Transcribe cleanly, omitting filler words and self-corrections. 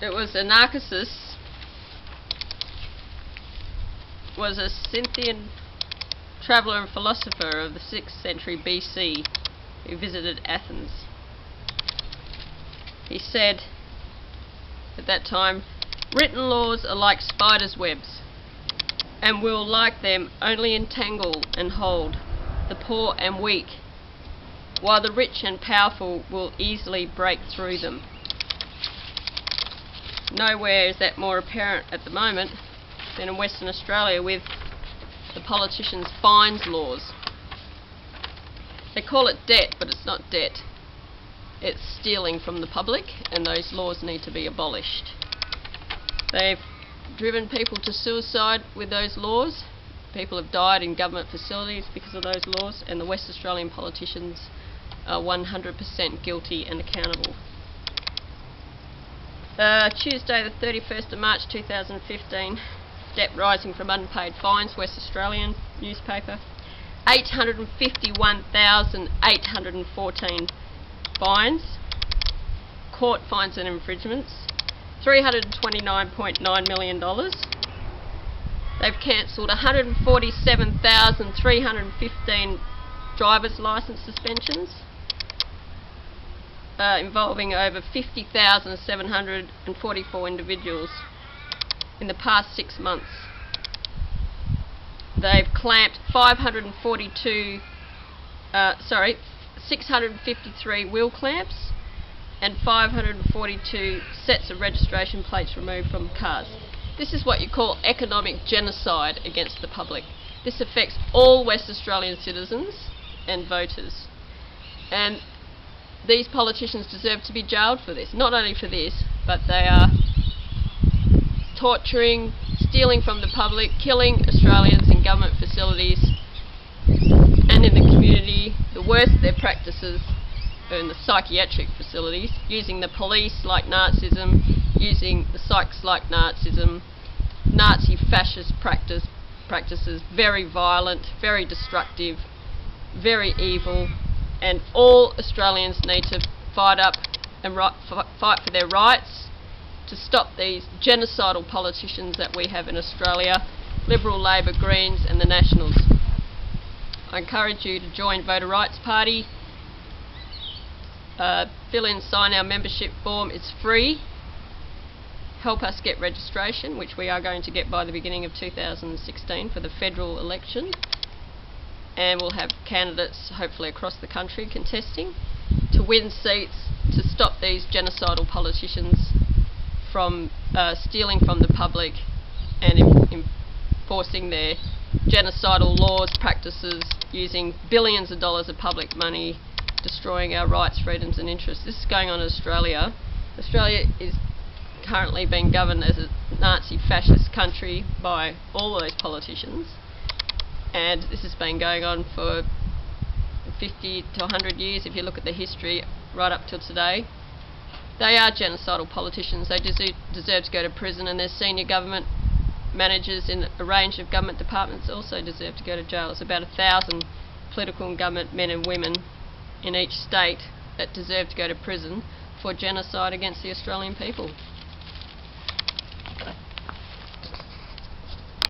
It was Anacharsis, was a Scythian traveller and philosopher of the 6th century BC who visited Athens. He said at that time, "Written laws are like spiders' webs, and will like them only entangle and hold the poor and weak, while the rich and powerful will easily break through them." Nowhere is that more apparent at the moment than in Western Australia with the politicians' fines laws. They call it debt, but it's not debt. It's stealing from the public, and those laws need to be abolished. They've driven people to suicide with those laws. People have died in government facilities because of those laws, and the West Australian politicians are 100% guilty and accountable. Tuesday the 31st of March 2015, debt rising from unpaid fines, West Australian newspaper. 851,814 fines, court fines and infringements, $329.9 million. They've cancelled 147,315 driver's licence suspensions, involving over 50,744 individuals in the past 6 months. They've clamped 653 wheel clamps and 542 sets of registration plates removed from cars. This is what you call economic genocide against the public. This affects all West Australian citizens and voters. And these politicians deserve to be jailed for this. Not only for this, but they are torturing, stealing from the public, killing Australians in government facilities and in the community. The worst of their practices are in the psychiatric facilities, using the police like Nazism, using the psychs like Nazism, Nazi fascist practices, very violent, very destructive, very evil, and all Australians need to fight up and fight for their rights to stop these genocidal politicians that we have in Australia, Liberal, Labor, Greens and the Nationals. I encourage you to join Voter Rights Party. Fill in, sign our membership form. It's free. Help us get registration, which we are going to get by the beginning of 2016 for the federal election. And we'll have candidates hopefully across the country contesting to win seats to stop these genocidal politicians from stealing from the public and enforcing their genocidal laws, practices, using billions of dollars of public money, destroying our rights, freedoms and interests. This is going on in Australia. Australia is currently being governed as a Nazi fascist country by all those politicians, and this has been going on for 50 to 100 years if you look at the history right up till today. They are genocidal politicians. They deserve to go to prison, and their senior government managers in a range of government departments also deserve to go to jail. It's about 1,000 political and government men and women in each state that deserve to go to prison for genocide against the Australian people.